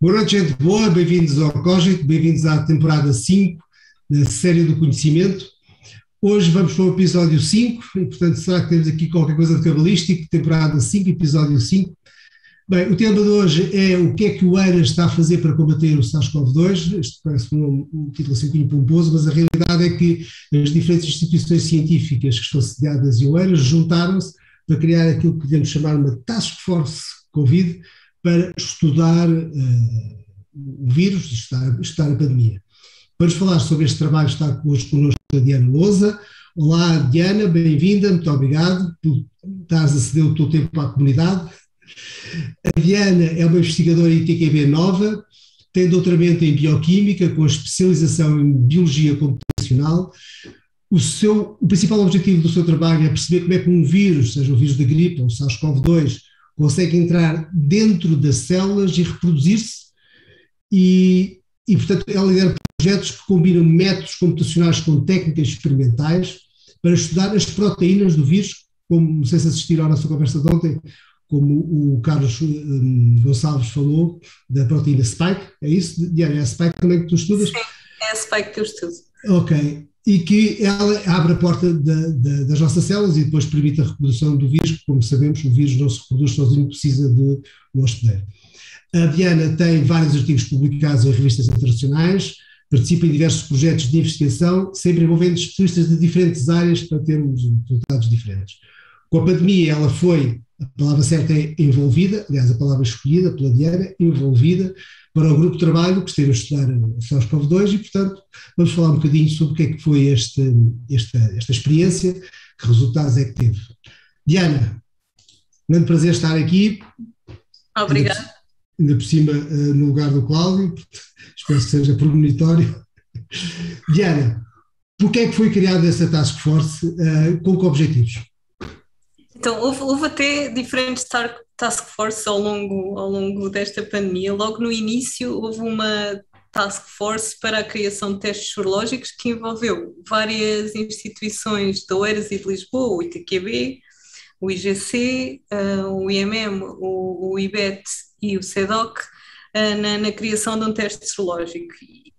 Boa noite, gente boa, bem-vindos ao Cogito, bem-vindos à temporada 5 da série do conhecimento. Hoje vamos para o episódio 5 e, portanto, será que temos aqui qualquer coisa de cabalístico? Temporada 5, episódio 5. Bem, o tema de hoje é o que é que o ERAS está a fazer para combater o SARS-CoV-2. Isto parece um título assim um bocadinho pomposo, mas a realidade é que as diferentes instituições científicas que estão sediadas em ERAS juntaram-se para criar aquilo que podemos chamar uma Task Force Covid para estudar o vírus, estudar a pandemia. Para nos falar sobre este trabalho está connosco a Diana Lousa. Olá, Diana, bem-vinda, muito obrigado por estares a ceder o teu tempo à comunidade. A Diana é uma investigadora ITQB nova, tem doutoramento em Bioquímica com especialização em Biologia Computacional. O principal objetivo do seu trabalho é perceber como é que um vírus, seja o vírus da gripe ou o SARS-CoV-2, consegue entrar dentro das células e reproduzir-se portanto, ela lidera projetos que combinam métodos computacionais com técnicas experimentais para estudar as proteínas do vírus, como não sei se assistiram à nossa conversa de ontem, como o Carlos Gonçalves falou, da proteína Spike, é isso? Diana, é a Spike também que tu estudas? Sim, é a Spike que eu estudo. Ok. E que ela abre a porta das nossas células e depois permite a reprodução do vírus, porque, como sabemos, o vírus não se reproduz sozinho, precisa de um hospedeiro. A Diana tem vários artigos publicados em revistas internacionais, participa em diversos projetos de investigação, sempre envolvendo especialistas de diferentes áreas para termos resultados diferentes. Com a pandemia, ela foi, a palavra certa é envolvida, aliás, a palavra escolhida pela Diana, envolvida, para o grupo de trabalho que esteve a estudar o SARS-CoV-2 e, portanto, vamos falar um bocadinho sobre o que é que foi esta experiência, que resultados é que teve. Diana, grande prazer estar aqui. Obrigada. Ainda por cima, no lugar do Cláudio, espero que seja premonitório. Diana, porquê é que foi criada essa Task Force, com que objetivos? Então, houve até diferentes task forces ao longo desta pandemia. Logo no início houve uma task force para a criação de testes sorológicos que envolveu várias instituições de Oeiras e de Lisboa, o ITQB, o IGC, o IMM, o IBET e o CEDOC, na criação de um teste sorológico.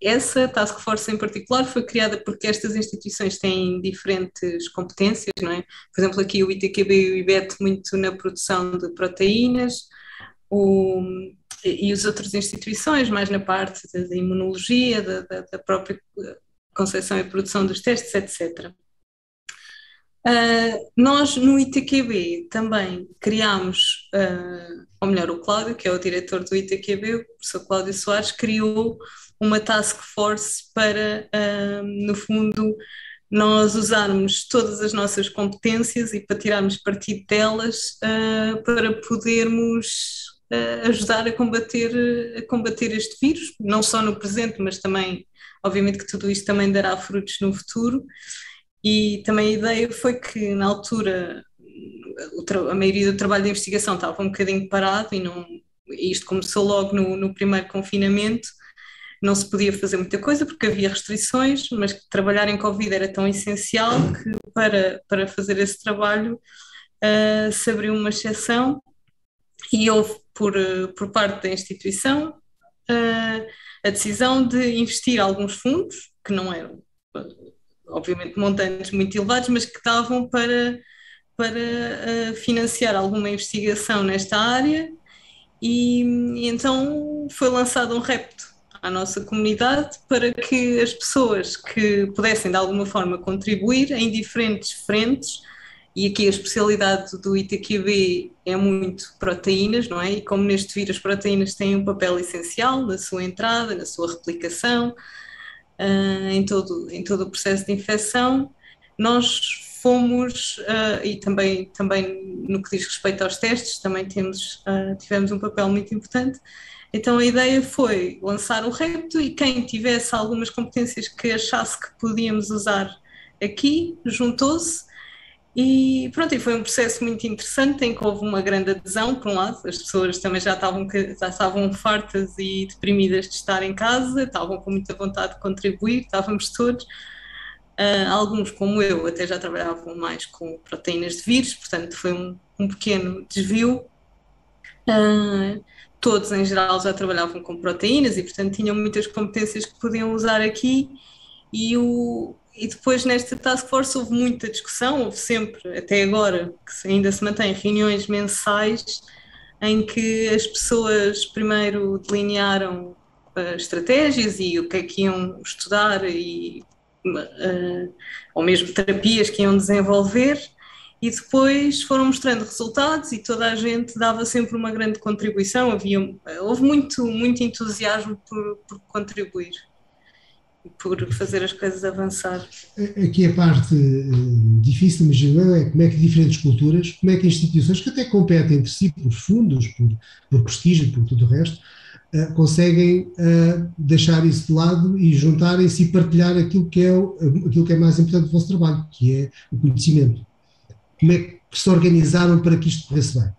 Essa task force em particular foi criada porque estas instituições têm diferentes competências, não é? Por exemplo, aqui o ITQB e o IBET muito na produção de proteínas, e as outras instituições mais na parte da imunologia, da própria concepção e produção dos testes, etc. Nós no ITQB também criámos, ou melhor, o Cláudio, que é o diretor do ITQB, o professor Cláudio Soares, criou uma task force para, no fundo, nós usarmos todas as nossas competências e para tirarmos partido delas, para podermos ajudar a combater este vírus, não só no presente, mas também, obviamente que tudo isto também dará frutos no futuro. E também a ideia foi que, na altura, a maioria do trabalho de investigação estava um bocadinho parado e isto começou logo no primeiro confinamento. Não se podia fazer muita coisa porque havia restrições, mas trabalhar em Covid era tão essencial que para fazer esse trabalho se abriu uma exceção e houve por parte da instituição a decisão de investir alguns fundos, que não eram obviamente montantes muito elevados, mas que davam para financiar alguma investigação nesta área e então foi lançado um repto à nossa comunidade para que as pessoas que pudessem de alguma forma contribuir em diferentes frentes, e aqui a especialidade do ITQB é muito proteínas, não é? E como neste vírus as proteínas têm um papel essencial na sua entrada, na sua replicação, em todo o processo de infecção, nós fomos, e também no que diz respeito aos testes, também tivemos um papel muito importante. Então a ideia foi lançar o repto e quem tivesse algumas competências que achasse que podíamos usar aqui, juntou-se e pronto, e foi um processo muito interessante em que houve uma grande adesão, por um lado, as pessoas também já estavam fartas e deprimidas de estar em casa, estavam com muita vontade de contribuir, estávamos todos, alguns como eu até já trabalhavam mais com proteínas de vírus, portanto foi um pequeno desvio. todos em geral já trabalhavam com proteínas e, portanto, tinham muitas competências que podiam usar aqui. E depois nesta task force houve muita discussão, houve sempre, até agora, que ainda se mantém reuniões mensais em que as pessoas primeiro delinearam estratégias e o que é que iam estudar ou mesmo terapias que iam desenvolver, e depois foram mostrando resultados e toda a gente dava sempre uma grande contribuição, houve muito entusiasmo por contribuir e por fazer as coisas avançar. Aqui a parte difícil, imagino, é como é que diferentes culturas, como é que instituições que até competem entre si por fundos, por prestígio, por tudo o resto, conseguem deixar isso de lado e juntarem-se e partilhar aquilo que é mais importante do vosso trabalho, que é o conhecimento. Como é que se organizaram para que isto corresse bem?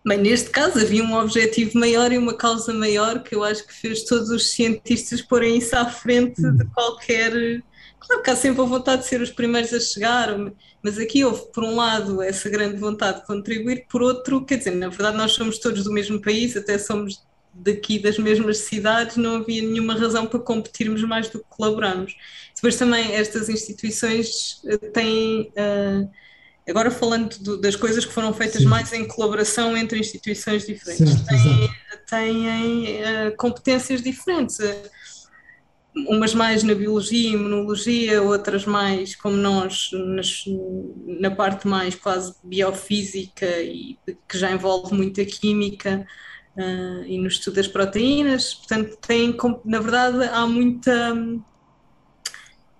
Bem, neste caso havia um objetivo maior e uma causa maior que eu acho que fez todos os cientistas porem isso à frente de qualquer... Claro que há sempre a vontade de ser os primeiros a chegar, mas aqui houve, por um lado, essa grande vontade de contribuir, por outro, quer dizer, na verdade nós somos todos do mesmo país, até somos daqui das mesmas cidades, não havia nenhuma razão para competirmos mais do que colaborarmos. Depois também estas instituições têm... agora falando das coisas que foram feitas mais em colaboração entre instituições diferentes, têm competências diferentes, umas mais na biologia e imunologia, outras mais como nós na parte mais quase biofísica e que já envolve muita química e no estudo das proteínas, portanto na verdade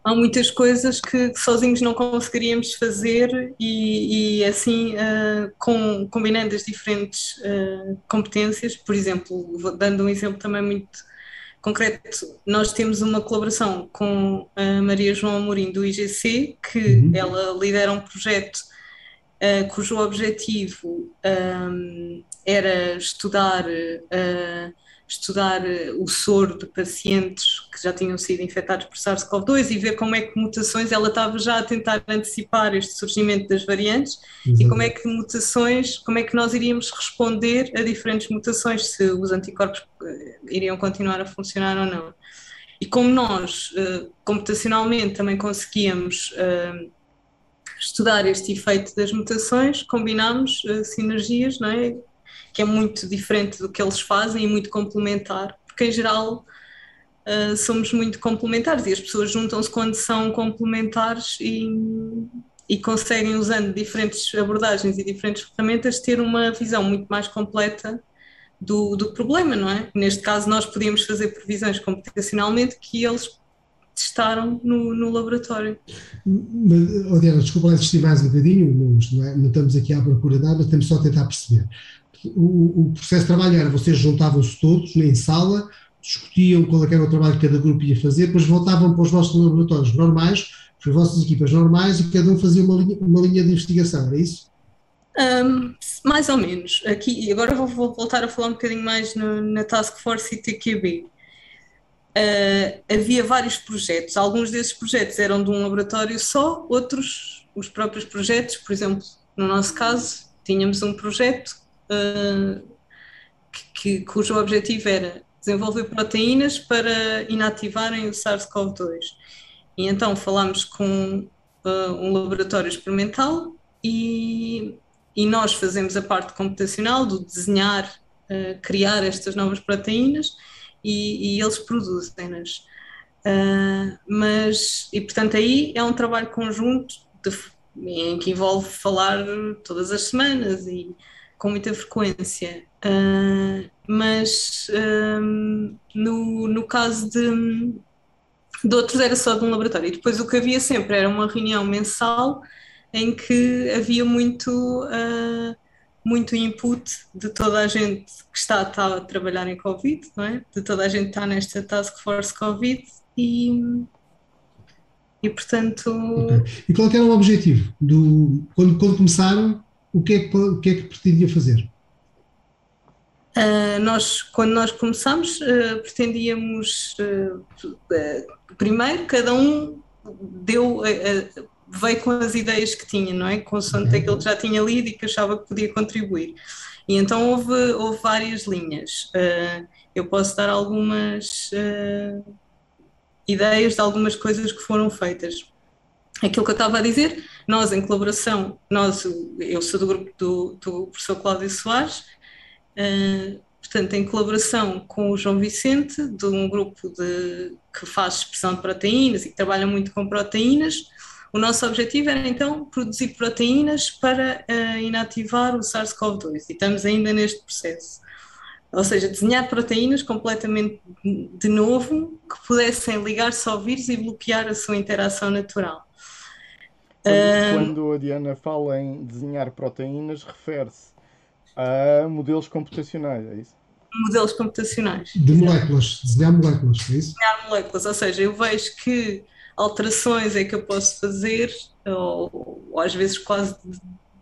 há muitas coisas que sozinhos não conseguiríamos fazer e assim, combinando as diferentes competências, por exemplo, dando um exemplo também muito concreto, nós temos uma colaboração com a Maria João Amorim do IGC, que ela lidera um projeto cujo objetivo era estudar o soro de pacientes que já tinham sido infectados por SARS-CoV-2 e ver como é que mutações, ela estava já a tentar antecipar este surgimento das variantes e como é que nós iríamos responder a diferentes mutações, se os anticorpos iriam continuar a funcionar ou não. E como nós, computacionalmente, também conseguíamos estudar este efeito das mutações, combinámos sinergias, não é? Que é muito diferente do que eles fazem e muito complementar, porque em geral somos muito complementares e as pessoas juntam-se quando são complementares e conseguem, usando diferentes abordagens e diferentes ferramentas, ter uma visão muito mais completa do problema, não é? Neste caso nós podíamos fazer previsões computacionalmente que eles testaram no laboratório. Mas, Diana, desculpa lá insistir mais um bocadinho, não estamos aqui à procura de nada, mas temos só a tentar perceber. O processo de trabalho era, vocês juntavam-se todos em sala, discutiam qual era o trabalho que cada grupo ia fazer, depois voltavam para os vossos laboratórios normais, para as vossas equipas normais, e cada um fazia uma linha de investigação, era isso? Mais ou menos. Aqui, e agora vou voltar a falar um bocadinho mais na Task Force ITQB. Havia vários projetos, alguns desses projetos eram de um laboratório só, outros, os próprios projetos, por exemplo, no nosso caso, tínhamos um projeto cujo objetivo era desenvolver proteínas para inativarem o SARS-CoV-2. E então falámos com um laboratório experimental e nós fazemos a parte computacional do desenhar, criar estas novas proteínas e eles produzem-nas. E portanto aí é um trabalho conjunto em que envolve falar todas as semanas e com muita frequência, no caso de outros era só de um laboratório. E depois o que havia sempre era uma reunião mensal em que havia muito input de toda a gente que está a trabalhar em Covid, não é? De toda a gente que está nesta Task Force Covid e portanto... Okay. E qual era o objetivo? Quando começaram, o que é que pretendia fazer? Quando nós começámos, pretendíamos primeiro cada um veio com as ideias que tinha, não é? Consoante aquilo que já tinha lido e que achava que podia contribuir. E então houve várias linhas. Eu posso dar algumas ideias de algumas coisas que foram feitas. Aquilo que eu estava a dizer, nós em colaboração, eu sou do grupo do professor Cláudio Soares, portanto, em colaboração com o João Vicente, de um grupo que faz expressão de proteínas e que trabalha muito com proteínas. O nosso objetivo era então produzir proteínas para inativar o SARS-CoV-2 e estamos ainda neste processo. Ou seja, desenhar proteínas completamente de novo que pudessem ligar-se ao vírus e bloquear a sua interação natural. Quando a Diana fala em desenhar proteínas, refere-se a modelos computacionais, é isso? Modelos computacionais. De moléculas, desenhar moléculas, é isso? Desenhar moléculas, ou seja, eu vejo que alterações é que eu posso fazer, ou às vezes quase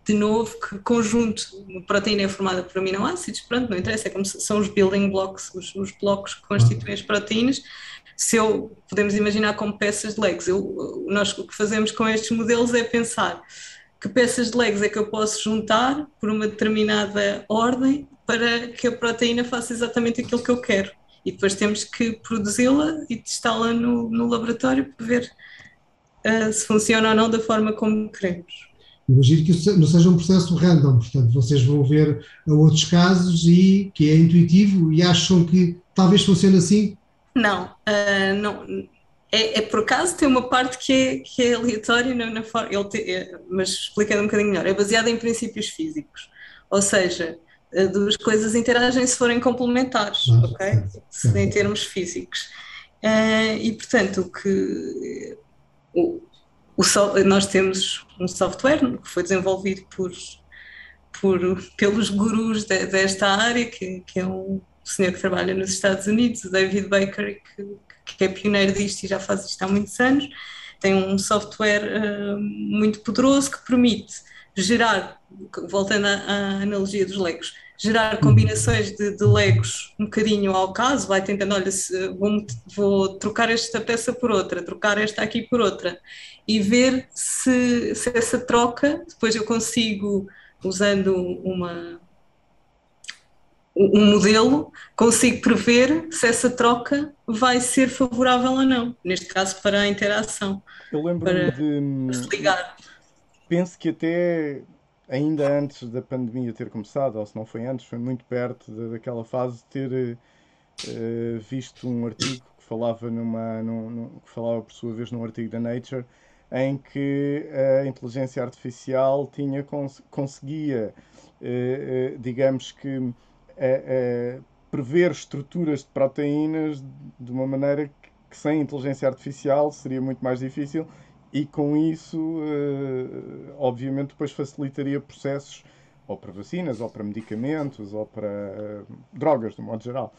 de novo, que conjunto, uma proteína é formada por aminoácidos, pronto, não interessa, é como são os building blocks, os blocos que constituem as proteínas. Podemos imaginar como peças de Legos. Nós o que fazemos com estes modelos é pensar que peças de Legos é que eu posso juntar por uma determinada ordem para que a proteína faça exatamente aquilo que eu quero. E depois temos que produzi-la e testá-la no laboratório para ver se funciona ou não da forma como queremos. Imagino que isso não seja um processo random, portanto vocês vão ver outros casos e que é intuitivo e acham que talvez funcione assim? Não, não. Por acaso tem uma parte que é aleatória, mas explicando um bocadinho melhor, é baseada em princípios físicos, ou seja, duas coisas interagem se forem complementares, ok? Em termos físicos. E portanto nós temos um software que foi desenvolvido pelos gurus desta área, que é um senhor que trabalha nos Estados Unidos, o David Baker, que é pioneiro disto e já faz isto há muitos anos. Tem um software muito poderoso que permite gerar, voltando à analogia dos Legos, gerar combinações de Legos um bocadinho ao caso, vai tentando, olha, vou trocar esta peça por outra, trocar esta aqui por outra, e ver se essa troca, depois eu consigo, usando um modelo, consigo prever se essa troca vai ser favorável ou não, neste caso para a interação. Eu lembro-me de se ligar. Penso que até ainda antes da pandemia ter começado, ou se não foi antes, foi muito perto daquela fase de ter visto um artigo que falava que falava por sua vez num artigo da Nature, em que a inteligência artificial conseguia, digamos que, prever estruturas de proteínas de uma maneira que sem inteligência artificial seria muito mais difícil e com isso, obviamente, depois facilitaria processos ou para vacinas, ou para medicamentos, ou para drogas, de um modo geral.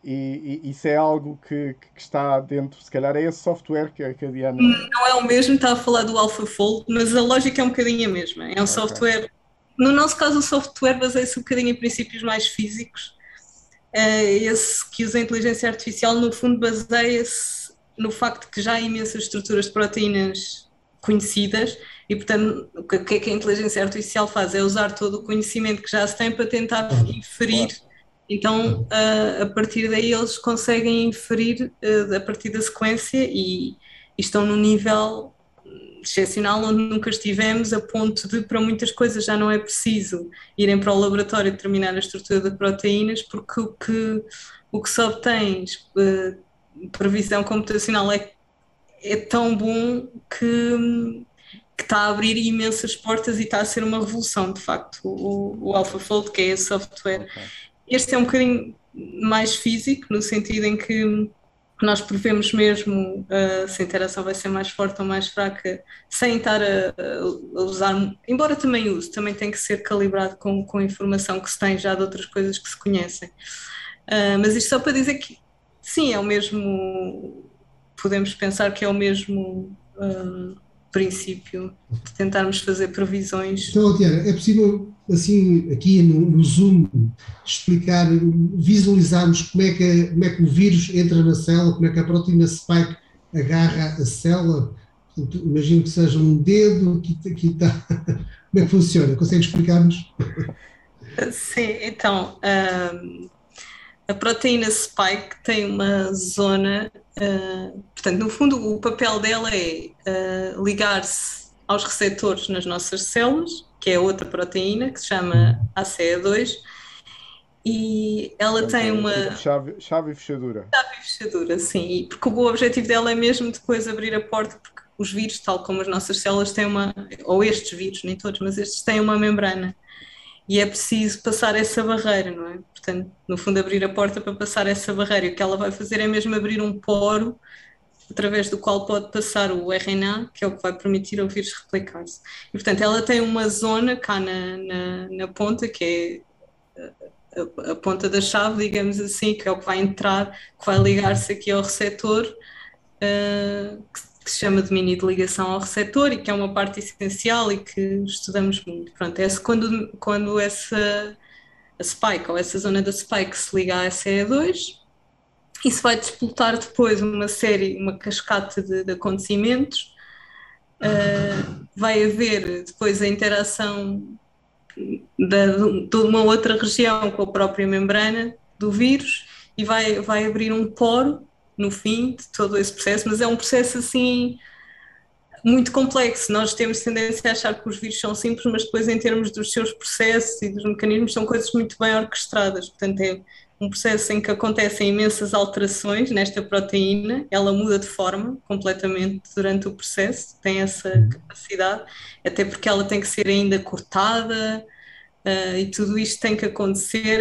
E isso é algo que está dentro, se calhar é esse software que a Diana... Não é o mesmo, está a falar do AlphaFold, mas a lógica é um bocadinho a mesma. É um software... No nosso caso, o software baseia-se um bocadinho em princípios mais físicos. Esse que usa a inteligência artificial, no fundo, baseia-se no facto de que já há imensas estruturas de proteínas conhecidas e, portanto, o que é que a inteligência artificial faz? É usar todo o conhecimento que já se tem para tentar inferir. Então, a partir daí, eles conseguem inferir a partir da sequência e estão num nível excepcional onde nunca estivemos, a ponto de, para muitas coisas, já não é preciso irem para o laboratório determinar a estrutura de proteínas, porque o que se obtém, previsão computacional, é tão bom que está a abrir imensas portas e está a ser uma revolução, de facto, o AlphaFold, que é esse software. Este é um bocadinho mais físico, no sentido em que nós prevemos mesmo se a interação vai ser mais forte ou mais fraca, sem estar a usar, embora também use, também tem que ser calibrado com a informação que se tem já de outras coisas que se conhecem. Mas isto só para dizer que, sim, é o mesmo, podemos pensar que é o mesmo princípio de tentarmos fazer previsões. Então, Tiana, é possível, assim, aqui no Zoom, explicar, visualizarmos como é que o vírus entra na célula, como é que a proteína spike agarra a célula? Imagino que seja um dedo, aqui está. Como é que funciona? Consegue explicar-nos? Sim, então, a proteína spike tem uma zona, portanto, no fundo, o papel dela é ligar-se aos receptores nas nossas células, que é outra proteína que se chama ACE2, e ela Portanto, tem é uma tipo chave e fechadura. fechadura, sim, porque o objetivo dela é mesmo depois abrir a porta, porque os vírus, tal como as nossas células, têm uma, ou estes vírus, nem todos, mas estes têm uma membrana. E é preciso passar essa barreira, não é? Portanto, no fundo, abrir a porta para passar essa barreira. E o que ela vai fazer é mesmo abrir um poro através do qual pode passar o RNA, que é o que vai permitir ao vírus replicar-se. E, portanto, ela tem uma zona cá na ponta, que é a ponta da chave, digamos assim, que é o que vai entrar, que vai ligar-se aqui ao receptor, que se chama de mini de ligação ao receptor e que é uma parte essencial e que estudamos muito. Pronto, é quando essa a spike ou essa zona da spike se liga à SE2, isso vai disputar depois uma cascata de acontecimentos, vai haver depois a interação de uma outra região com a própria membrana do vírus e vai abrir um poro no fim de todo esse processo, mas é um processo assim muito complexo. Nós temos tendência a achar que os vírus são simples, mas depois em termos dos seus processos e dos mecanismos são coisas muito bem orquestradas. Portanto, é um processo em que acontecem imensas alterações nesta proteína, ela muda de forma completamente durante o processo, tem essa capacidade, até porque ela tem que ser ainda cortada, e tudo isto tem que acontecer,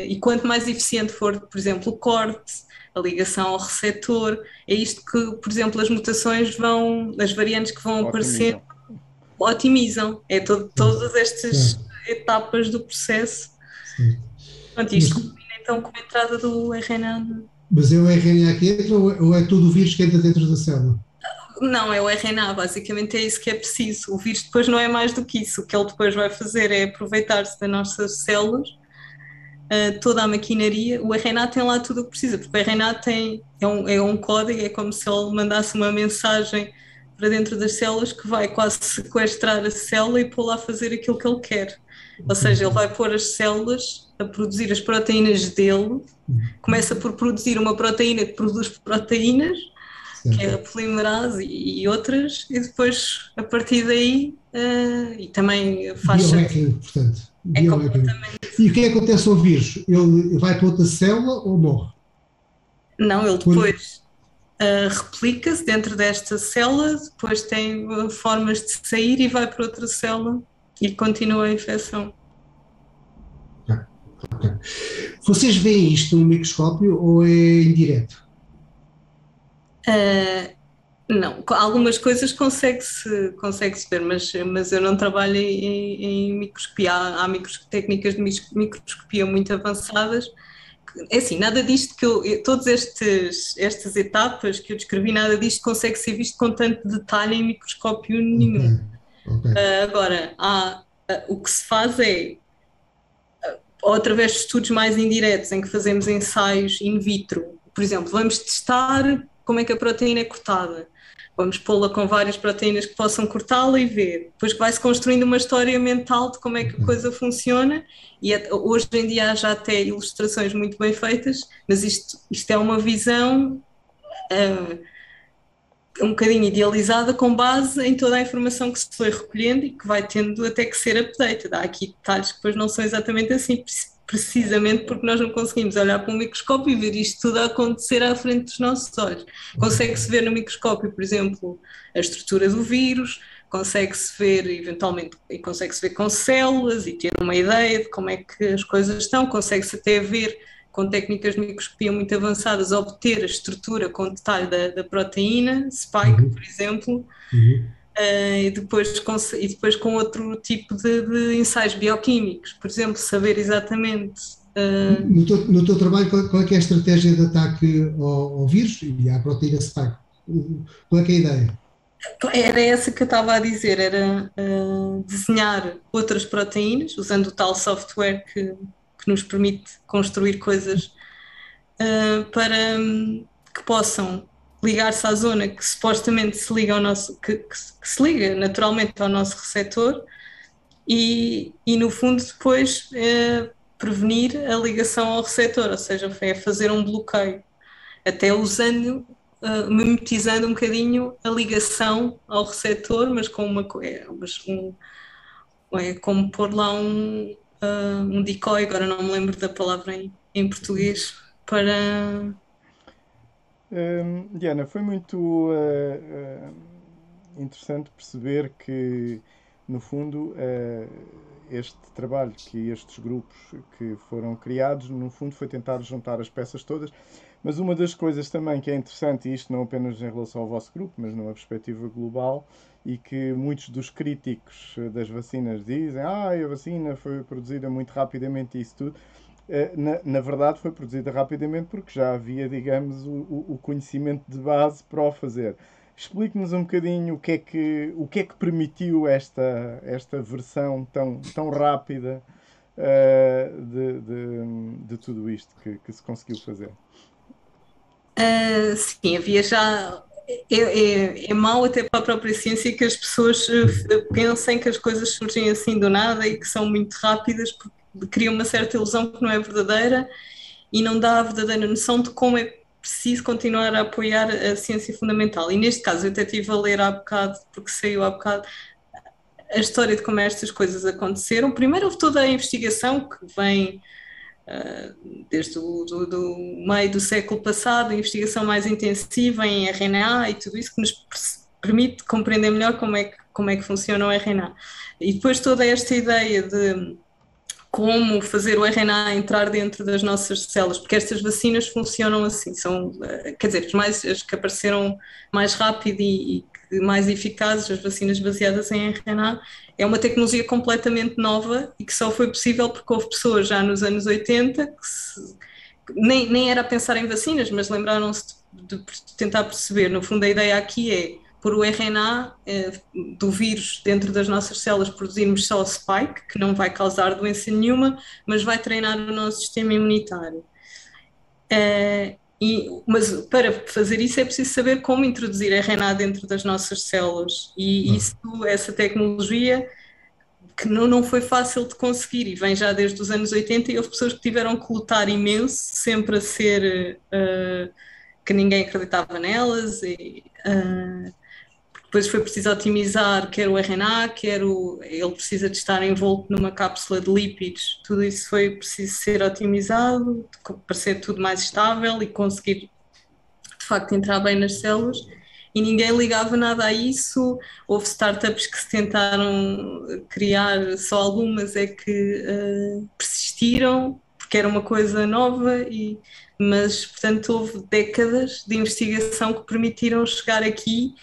e quanto mais eficiente for, por exemplo, o corte, a ligação ao receptor, é isto que, por exemplo, as variantes que vão aparecer, otimizam. É todas estas etapas do processo. Pronto, isto combina então com a entrada do RNA. Mas é o RNA que entra ou é todo o vírus que entra dentro da célula? Não, é o RNA, basicamente é isso que é preciso. O vírus depois não é mais do que isso. O que ele depois vai fazer é aproveitar-se das nossas células, toda a maquinaria. O RNA tem lá tudo o que precisa, porque o RNA é um código, é como se ele mandasse uma mensagem para dentro das células que vai quase sequestrar a célula e pô-la a fazer aquilo que ele quer. Ou seja, ele vai pôr as células a produzir as proteínas dele, começa por produzir uma proteína que produz proteínas, que é a polimerase e outras, e depois, a partir daí, e também faz... Biohacking, portanto. Completamente. E o que é que acontece ao vírus? Ele vai para outra célula ou morre? Não, ele depois replica-se dentro desta célula, depois tem formas de sair e vai para outra célula e continua a infecção. Okay. Vocês veem isto no microscópio ou é indireto? Não, algumas coisas consegue-se ver, mas eu não trabalho em microscopia. Há técnicas de microscopia muito avançadas. É assim, nada disto todas estas etapas que eu descrevi, nada disto consegue ser visto com tanto detalhe em microscópio nenhum. Okay. Agora, o que se faz é, ou através de estudos mais indiretos, em que fazemos ensaios in vitro, por exemplo, vamos testar como é que a proteína é cortada. Vamos pô-la com várias proteínas que possam cortá-la e ver. Depois vai-se construindo uma história mental de como é que a coisa funciona e hoje em dia há já até ilustrações muito bem feitas, mas isto é uma visão um bocadinho idealizada com base em toda a informação que se foi recolhendo e que vai tendo até que ser updated. Há aqui detalhes que depois não são exatamente assim, precisamente porque nós não conseguimos olhar para um microscópio e ver isto tudo a acontecer à frente dos nossos olhos. Consegue-se ver no microscópio, por exemplo, a estrutura do vírus, consegue-se ver eventualmente, e consegue-se ver com células e ter uma ideia de como é que as coisas estão, consegue-se até ver com técnicas de microscopia muito avançadas, obter a estrutura com detalhe da proteína, spike, por exemplo, e depois com outro tipo de ensaios bioquímicos, por exemplo, saber exatamente... No teu trabalho, qual é que é a estratégia de ataque ao vírus e à proteína spike? Qual é que é a ideia? Era essa que eu estava a dizer, era desenhar outras proteínas, usando o tal software que nos permite construir coisas para que possam ligar-se à zona que supostamente se liga ao nosso, que se liga naturalmente ao nosso receptor e no fundo depois prevenir a ligação ao receptor, ou seja, é fazer um bloqueio, até usando, mimetizando um bocadinho a ligação ao receptor, mas com é como pôr lá um decoy, agora não me lembro da palavra em português, para... Diana, foi muito interessante perceber que, no fundo, este trabalho que estes grupos que foram criados, no fundo, foi tentar juntar as peças todas. Mas uma das coisas também que é interessante, e isto não apenas em relação ao vosso grupo, mas numa perspectiva global, e que muitos dos críticos das vacinas dizem, a vacina foi produzida muito rapidamente e isso tudo, na verdade foi produzida rapidamente porque já havia, digamos, o conhecimento de base para o fazer. Explique-nos um bocadinho o que é que permitiu esta versão tão rápida de tudo isto que se conseguiu fazer. Sim, havia já. É mau até para a própria ciência que as pessoas pensem que as coisas surgem assim do nada e que são muito rápidas, porque cria uma certa ilusão que não é verdadeira e não dá a verdadeira noção de como é preciso continuar a apoiar a ciência fundamental. E neste caso eu até estive a ler há bocado, porque saiu há bocado, a história de como estas coisas aconteceram. Primeiro houve toda a investigação que vem desde do meio do século passado, a investigação mais intensiva em RNA e tudo isso que nos permite compreender melhor como é que funciona o RNA. E depois toda esta ideia de como fazer o RNA entrar dentro das nossas células, porque estas vacinas funcionam assim, são, quer dizer, as que apareceram mais rápido e mais eficazes, as vacinas baseadas em RNA, é uma tecnologia completamente nova e que só foi possível porque houve pessoas já nos anos 80 nem era a pensar em vacinas, mas lembraram-se de tentar perceber. No fundo, a ideia aqui é por o RNA do vírus dentro das nossas células produzirmos só spike, que não vai causar doença nenhuma, mas vai treinar o nosso sistema imunitário. Mas para fazer isso é preciso saber como introduzir RNA dentro das nossas células e essa tecnologia que não foi fácil de conseguir e vem já desde os anos 80 e houve pessoas que tiveram que lutar imenso, sempre a ser que ninguém acreditava nelas e depois foi preciso otimizar quer o RNA, ele precisa de estar envolto numa cápsula de lípidos, tudo isso foi preciso ser otimizado para ser tudo mais estável e conseguir de facto entrar bem nas células e ninguém ligava nada a isso. Houve startups que se tentaram criar, só algumas é que persistiram, porque era uma coisa nova, mas portanto houve décadas de investigação que permitiram chegar aqui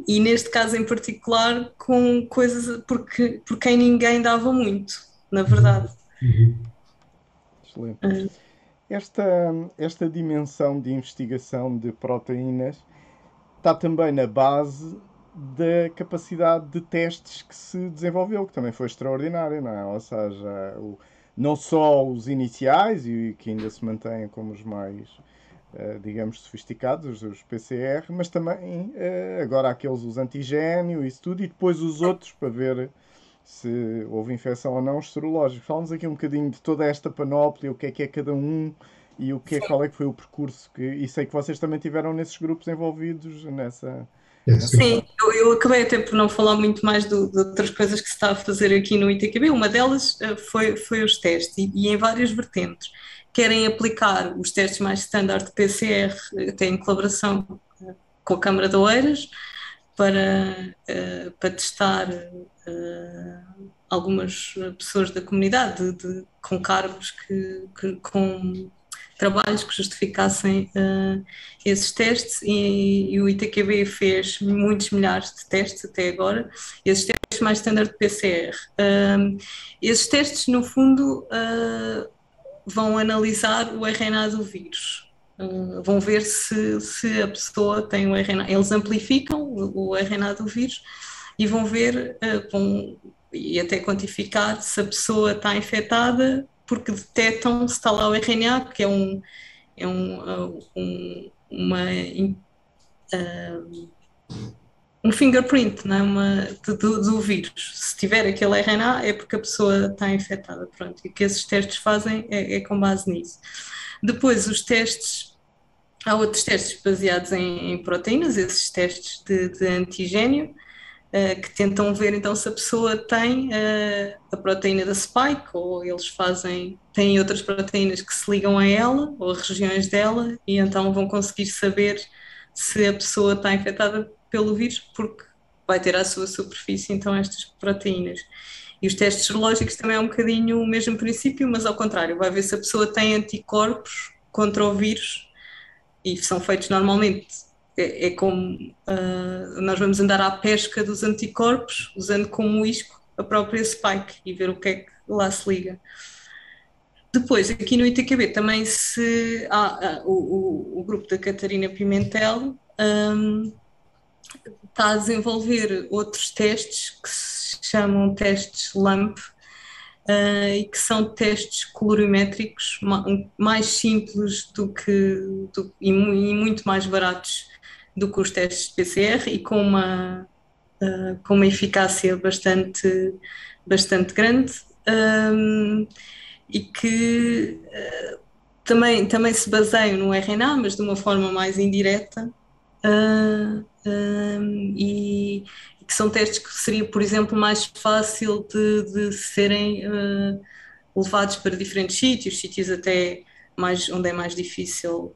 e neste caso em particular com coisas por quem ninguém dava muito, na verdade. Excelente. Esta dimensão de investigação de proteínas está também na base da capacidade de testes que se desenvolveu, que também foi extraordinária, não é? Ou seja, não só os iniciais, e que ainda se mantêm como os mais, digamos, sofisticados, os PCR, mas também agora aqueles, os antigénio, isso tudo, e depois os outros para ver se houve infecção ou não, os serológicos. Fala-nos aqui um bocadinho de toda esta panóplia, o que é cada um e qual é que foi o percurso e sei que vocês também tiveram nesses grupos envolvidos nessa... Sim, eu acabei até por não falar muito mais de outras coisas que se está a fazer aqui no ITQB. Uma delas foi os testes e em várias vertentes. Querem aplicar os testes mais standard de PCR, até em colaboração com a Câmara de Oeiras, para testar algumas pessoas da comunidade com cargos com trabalhos que justificassem esses testes e o ITQB fez muitos milhares de testes até agora, esses testes mais standard de PCR. Esses testes, no fundo, vão analisar o RNA do vírus. Vão ver se a pessoa tem o RNA. Eles amplificam o RNA do vírus e vão ver, e até quantificar se a pessoa está infectada, porque detectam se está lá o RNA, que é uma um fingerprint, não é? Do vírus. Se tiver aquele RNA é porque a pessoa está infectada, pronto. E o que esses testes fazem é com base nisso. Depois há outros testes baseados em proteínas, esses testes de antigênio, que tentam ver então se a pessoa tem a proteína da spike, ou eles têm outras proteínas que se ligam a ela, ou regiões dela, e então vão conseguir saber se a pessoa está infectada pelo vírus, porque vai ter à sua superfície então estas proteínas. E os testes serológicos também é um bocadinho o mesmo princípio, mas ao contrário, vai ver se a pessoa tem anticorpos contra o vírus, e são feitos normalmente, é como nós vamos andar à pesca dos anticorpos, usando como isco a própria spike e ver o que é que lá se liga. Depois, aqui no ITQB também o grupo da Catarina Pimentel está a desenvolver outros testes que se chamam testes LAMP, e que são testes colorimétricos mais simples e muito mais baratos do que os testes de PCR, e com uma eficácia bastante grande, e que também se baseiam no RNA, mas de uma forma mais indireta, e que são testes que seria, por exemplo, mais fácil de serem levados para diferentes sítios até onde é mais difícil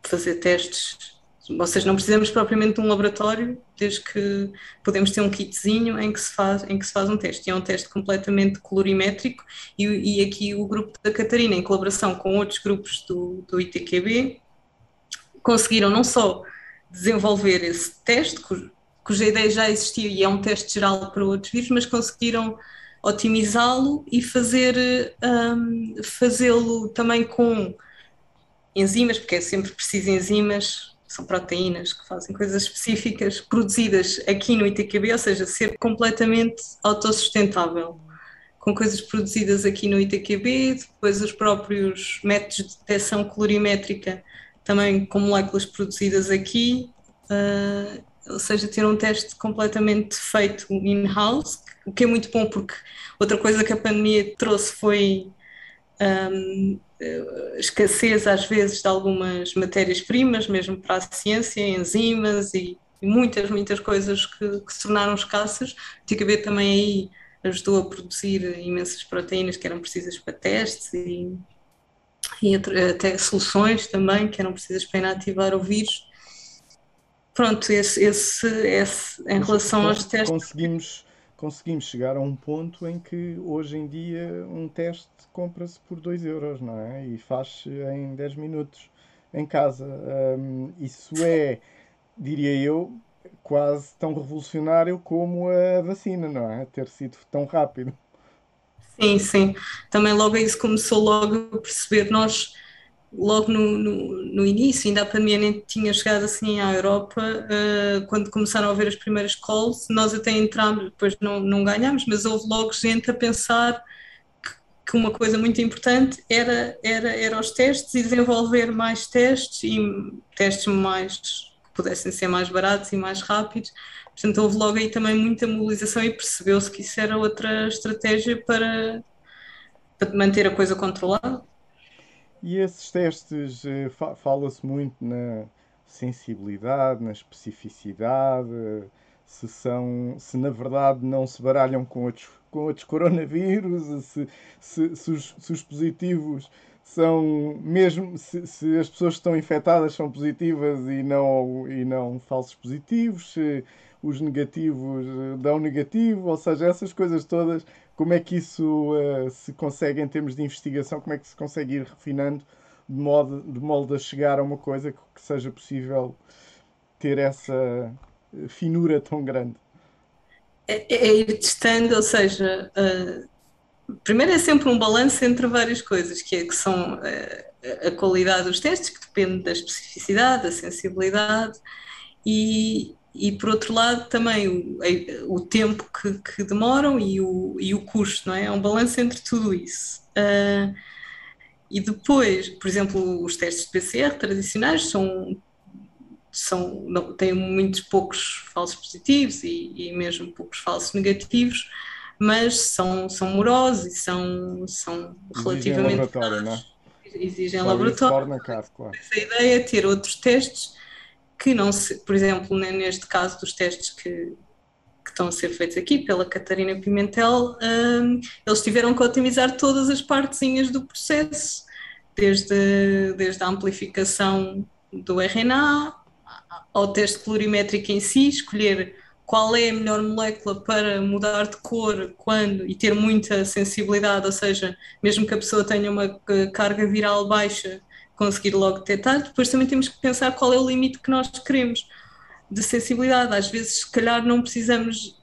fazer testes. Ou seja, não precisamos propriamente de um laboratório, desde que podemos ter um kitzinho em que se faz um teste. E é um teste completamente colorimétrico, e aqui o grupo da Catarina, em colaboração com outros grupos do ITQB, conseguiram não só desenvolver esse teste, cuja ideia já existia e é um teste geral para outros vírus, mas conseguiram otimizá-lo e fazê-lo também com enzimas, porque é sempre preciso enzimas, são proteínas que fazem coisas específicas, produzidas aqui no ITQB, ou seja, ser completamente autossustentável, com coisas produzidas aqui no ITQB, depois os próprios métodos de detecção colorimétrica também com moléculas produzidas aqui, ou seja, ter um teste completamente feito in-house, o que é muito bom, porque outra coisa que a pandemia trouxe foi escassez às vezes de algumas matérias-primas, mesmo para a ciência, enzimas e muitas coisas que se tornaram escassas. O TQB também aí ajudou a produzir imensas proteínas que eram precisas para testes e até soluções também que eram precisas para inativar o vírus. Pronto, esse em relação aos testes. Conseguimos chegar a um ponto em que hoje em dia um teste compra-se por 2 euros, não é? E faz-se em 10 minutos em casa. Isso é, diria eu, quase tão revolucionário como a vacina, não é? Ter sido tão rápido. Sim. Também logo isso começou logo a perceber. Nós, logo no início, ainda a pandemia nem tinha chegado assim à Europa, quando começaram a haver as primeiras calls, nós até entramos, depois não ganhámos, mas houve logo gente a pensar que uma coisa muito importante era os testes, e desenvolver mais testes, e testes que pudessem ser mais baratos e mais rápidos. Portanto, houve logo aí também muita mobilização, e percebeu-se que isso era outra estratégia para manter a coisa controlada. E esses testes, fala-se muito na sensibilidade, na especificidade, se na verdade não se baralham com outros coronavírus, se os positivos são mesmo, se as pessoas que estão infectadas são positivas e não falsos positivos, se os negativos dão negativo, ou seja, essas coisas todas, como é que isso se consegue em termos de investigação, como é que se consegue ir refinando de modo a chegar a uma coisa que seja possível ter essa finura tão grande? É ir testando, ou seja, primeiro é sempre um balanço entre várias coisas, que são a qualidade dos testes, que depende da especificidade, da sensibilidade, e por outro lado também o tempo que demoram e o custo, não é? É um balanço entre tudo isso. E depois, por exemplo, os testes de PCR tradicionais têm muitos poucos falsos positivos e mesmo poucos falsos negativos, mas são morosos e são Exigem relativamente laboratório, não é? exigem Só isso laboratório. torna caro, claro. Essa ideia é ter outros testes que não se, por exemplo, neste caso dos testes que estão a ser feitos aqui pela Catarina Pimentel, eles tiveram que otimizar todas as partezinhas do processo, desde a amplificação do RNA ao teste colorimétrico em si, escolher qual é a melhor molécula para mudar de cor quando e ter muita sensibilidade, ou seja, mesmo que a pessoa tenha uma carga viral baixa, conseguir logo detectar. Depois também temos que pensar qual é o limite que nós queremos de sensibilidade. Às vezes, se calhar, não precisamos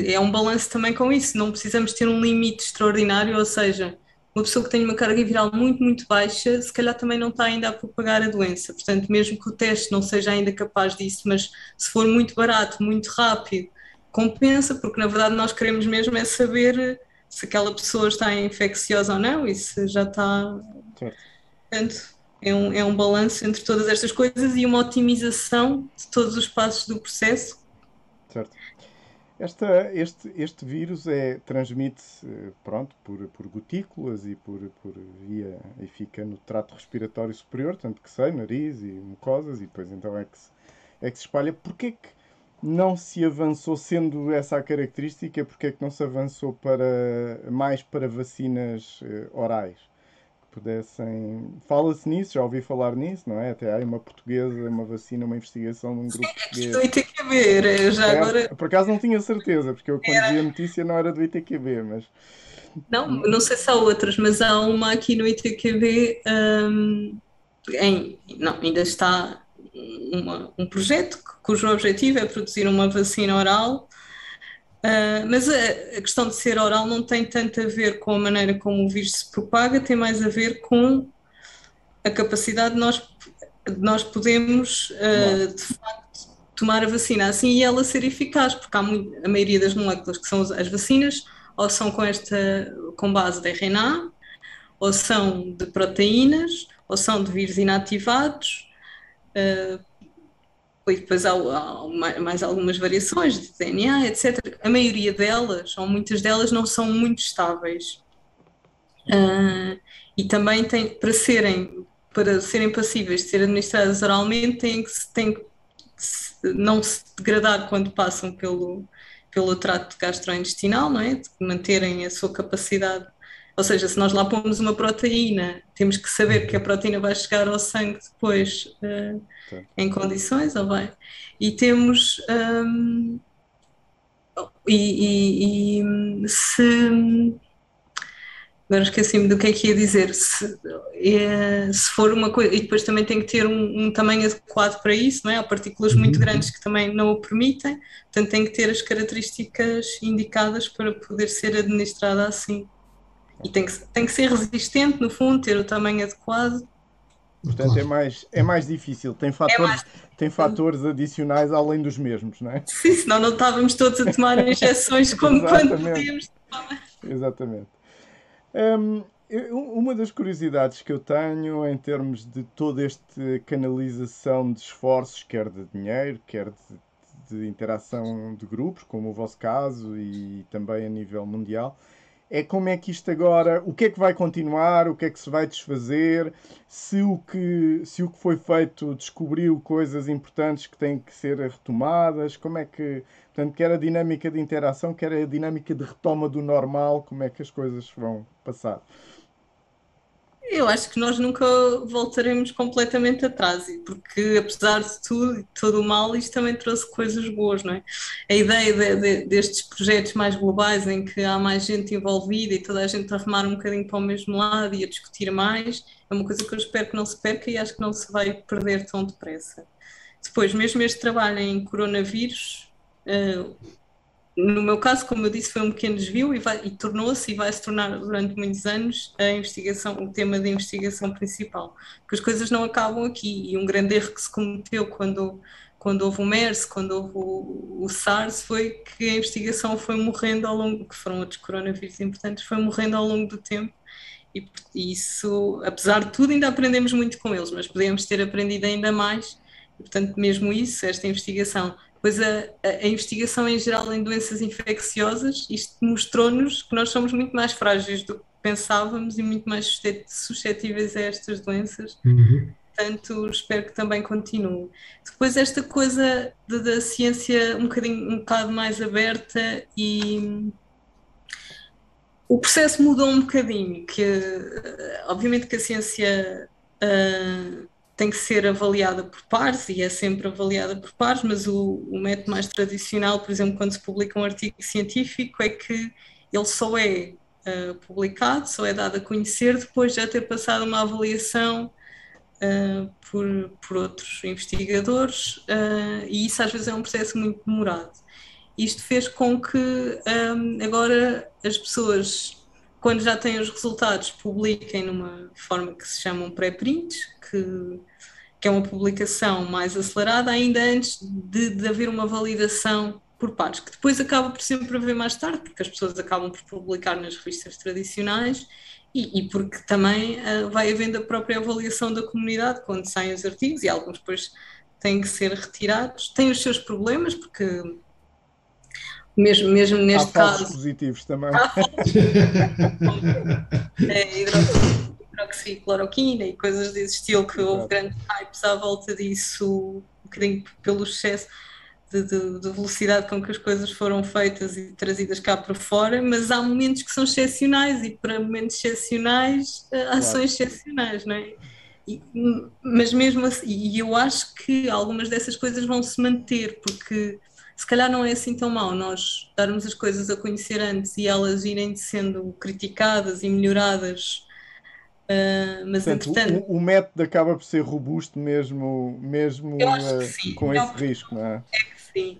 é um balanço também com isso, não precisamos ter um limite extraordinário, ou seja, uma pessoa que tem uma carga viral muito, muito baixa, se calhar também não está ainda a propagar a doença. Portanto, mesmo que o teste não seja ainda capaz disso, mas se for muito barato, muito rápido, compensa, porque na verdade nós queremos mesmo é saber se aquela pessoa está infecciosa ou não e se já está. Certo. Portanto, é um balanço entre todas estas coisas e uma otimização de todos os passos do processo. Certo. Este vírus transmite-se, pronto, por gotículas e por via, e fica no trato respiratório superior, tanto que sei, nariz e mucosas, e depois então é que se espalha. Porquê que não se avançou, sendo essa a característica, porquê que não se avançou mais para vacinas orais? Pudessem. Fala-se nisso, já ouvi falar nisso, não é? Até há uma portuguesa, uma vacina, uma investigação de um grupo português. Do ITQB, já agora. Por acaso não tinha certeza, porque eu quando vi a notícia não era do ITQB, mas. Não sei se há outras, mas há uma aqui no ITQB, não, ainda está um projeto cujo objetivo é produzir uma vacina oral. Mas a questão de ser oral não tem tanto a ver com a maneira como o vírus se propaga, tem mais a ver com a capacidade de nós podemos, de facto, tomar a vacina assim e ela ser eficaz, porque a maioria das moléculas que são as vacinas ou são com base de RNA, ou são de proteínas, ou são de vírus inativados. E depois há mais algumas variações de DNA, etc. A maioria delas, ou muitas delas, não são muito estáveis. E também para serem passíveis de ser administradas oralmente, têm que não se degradar quando passam pelo trato gastrointestinal, não é? De manterem a sua capacidade. Ou seja, se nós lá pomos uma proteína, temos que saber que a proteína vai chegar ao sangue depois em condições, ou bem. E temos. Se. Agora esqueci-me do que é que ia dizer. Se for uma coisa. E depois também tem que ter um tamanho adequado para isso, não é? Há partículas muito grandes que também não o permitem, portanto tem que ter as características indicadas para poder ser administrada assim. E tem que ser resistente, no fundo, ter o tamanho adequado. Portanto, é mais difícil. Tem fatores adicionais além dos mesmos, não é? Sim, senão não estávamos todos a tomar injeções como quando podíamos tomar. Exatamente. Uma das curiosidades que eu tenho em termos de toda esta canalização de esforços, quer de dinheiro, quer de interação de grupos, como o vosso caso, e também a nível mundial, é como é que isto agora, o que é que vai continuar, o que é que se vai desfazer, se o que foi feito descobriu coisas importantes que têm que ser retomadas, como é que, portanto, quer a dinâmica de interação, quer a dinâmica de retoma do normal, como é que as coisas vão passar? Eu acho que nós nunca voltaremos completamente atrás, porque apesar de tudo, de todo o mal, isto também trouxe coisas boas, não é? A ideia destes projetos mais globais, em que há mais gente envolvida e toda a gente a remar um bocadinho para o mesmo lado e a discutir mais, é uma coisa que eu espero que não se perca e acho que não se vai perder tão depressa. Depois, mesmo este trabalho em coronavírus, no meu caso, como eu disse, foi um pequeno desvio e tornou-se e vai se tornar durante muitos anos o tema de investigação principal, porque as coisas não acabam aqui e um grande erro que se cometeu quando houve o MERS, quando houve o SARS, foi que a investigação foi morrendo ao longo, que foram outros coronavírus importantes, foi morrendo ao longo do tempo e isso, apesar de tudo, ainda aprendemos muito com eles, mas podemos ter aprendido ainda mais, e, portanto, mesmo isso, esta investigação. Pois a investigação em geral em doenças infecciosas, isto mostrou-nos que nós somos muito mais frágeis do que pensávamos e muito mais suscetíveis a estas doenças. Portanto, espero que também continue. Depois esta coisa da ciência um bocado mais aberta e o processo mudou um bocadinho, que obviamente que a ciência tem que ser avaliada por pares e é sempre avaliada por pares, mas o método mais tradicional, por exemplo, quando se publica um artigo científico, é que ele só é publicado, só é dado a conhecer depois de já ter passado uma avaliação por outros investigadores, e isso às vezes é um processo muito demorado. Isto fez com que agora as pessoas, quando já têm os resultados, publiquem numa forma que se chamam pré-prints, que é uma publicação mais acelerada, ainda antes de haver uma validação por pares, que depois acaba por sempre haver mais tarde, porque as pessoas acabam por publicar nas revistas tradicionais e porque também vai havendo a própria avaliação da comunidade quando saem os artigos, e alguns depois têm que ser retirados. Tem os seus problemas, porque mesmo neste caso positivos também. Hidroxicloroquina e coisas desse estilo, que houve grandes hypes à volta disso, um bocadinho pelo excesso de velocidade com que as coisas foram feitas e trazidas cá para fora, mas há momentos que são excepcionais, e para momentos excepcionais, ações excepcionais, não é? Mas mesmo assim, e eu acho que algumas dessas coisas vão se manter, porque se calhar não é assim tão mau nós darmos as coisas a conhecer antes e elas irem sendo criticadas e melhoradas, mas portanto, entretanto... o método acaba por ser robusto mesmo eu acho que sim, com esse risco, não é? É que sim.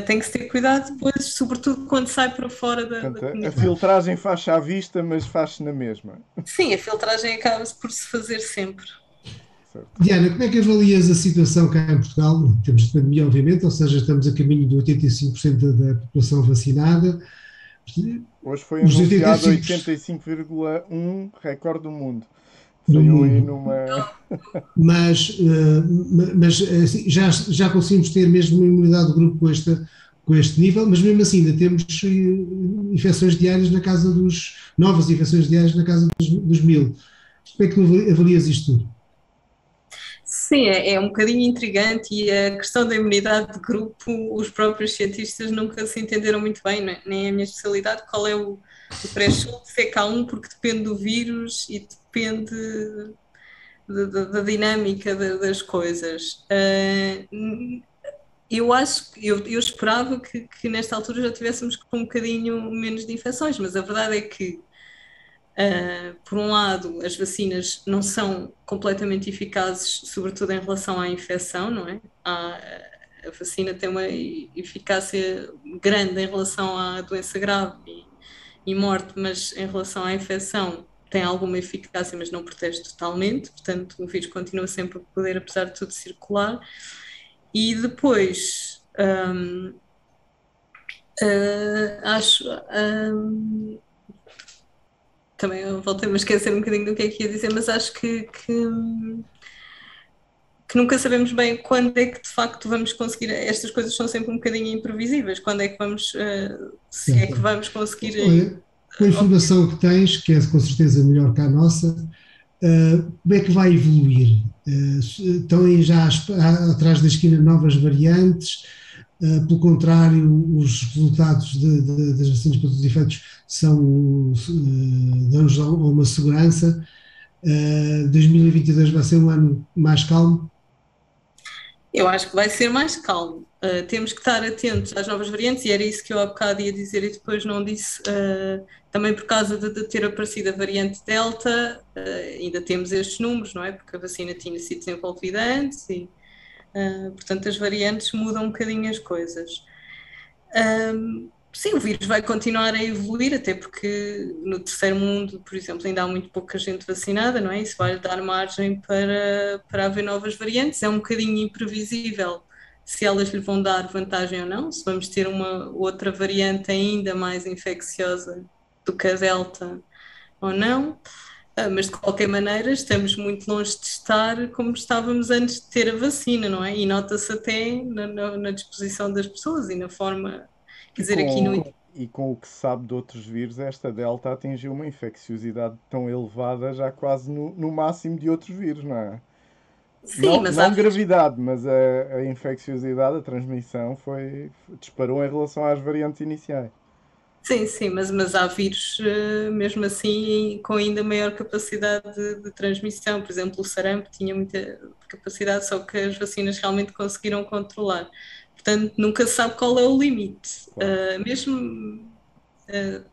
Tem que se ter cuidado depois, sobretudo quando sai para fora da comunidade. A filtragem faz-se à vista, mas faz-se na mesma. Sim, a filtragem acaba-se por se fazer sempre. Certo. Diana, como é que avalias a situação cá em Portugal, em termos de pandemia, obviamente, ou seja, estamos a caminho de 85% da população vacinada. Hoje foi anunciado 85,1%, recorde do mundo. Saiu aí numa... Mas assim, já conseguimos ter mesmo uma imunidade de grupo com este nível, mas mesmo assim ainda temos infecções diárias novas infecções diárias na casa dos 1000. Como é que avalias isto tudo? Sim, é um bocadinho intrigante, e a questão da imunidade de grupo, os próprios cientistas nunca se entenderam muito bem, nem é a minha especialidade, qual é o threshold de CK1, porque depende do vírus e depende da dinâmica das coisas. Eu acho que eu esperava que nesta altura já tivéssemos com um bocadinho menos de infecções, mas a verdade é que, por um lado, as vacinas não são completamente eficazes, sobretudo em relação à infecção, não é? A vacina tem uma eficácia grande em relação à doença grave e morte, mas em relação à infecção tem alguma eficácia, mas não protege totalmente, portanto o vírus continua sempre a poder, apesar de tudo, circular. E depois, acho... também voltei-me a esquecer um bocadinho do que é que ia dizer, mas acho que nunca sabemos bem quando é que de facto vamos conseguir. Estas coisas são sempre um bocadinho imprevisíveis. Quando é que vamos, se é que vamos conseguir. Olha, com a informação que tens, que é com certeza melhor que a nossa, como é que vai evoluir? Estão já atrás da esquina novas variantes? Pelo contrário, os resultados das vacinas para todos os efeitos dão-nos uma segurança. 2022 vai ser um ano mais calmo? Eu acho que vai ser mais calmo. Temos que estar atentos às novas variantes, e era isso que eu há bocado ia dizer e depois não disse. Também por causa de ter aparecido a variante Delta, ainda temos estes números, não é? Porque a vacina tinha sido desenvolvida antes e, portanto, as variantes mudam um bocadinho as coisas. Sim, o vírus vai continuar a evoluir, até porque no terceiro mundo, por exemplo, ainda há muito pouca gente vacinada, não é? Isso vai dar margem para haver novas variantes. É um bocadinho imprevisível se elas lhe vão dar vantagem ou não, se vamos ter uma outra variante ainda mais infecciosa do que a Delta ou não. Mas de qualquer maneira estamos muito longe de estar como estávamos antes de ter a vacina, não é? E nota-se até na disposição das pessoas e na forma, quer E dizer, aqui no... com o que se sabe de outros vírus, esta Delta atingiu uma infecciosidade tão elevada, já quase no máximo de outros vírus, não é? Sim, Não, mas há não vírus. gravidade, mas a infecciosidade, a transmissão disparou em relação às variantes iniciais. Sim, sim, mas há vírus, mesmo assim, com ainda maior capacidade de transmissão. Por exemplo, o sarampo tinha muita capacidade, só que as vacinas realmente conseguiram controlar. Portanto, nunca se sabe qual é o limite. Claro. Mesmo, uh,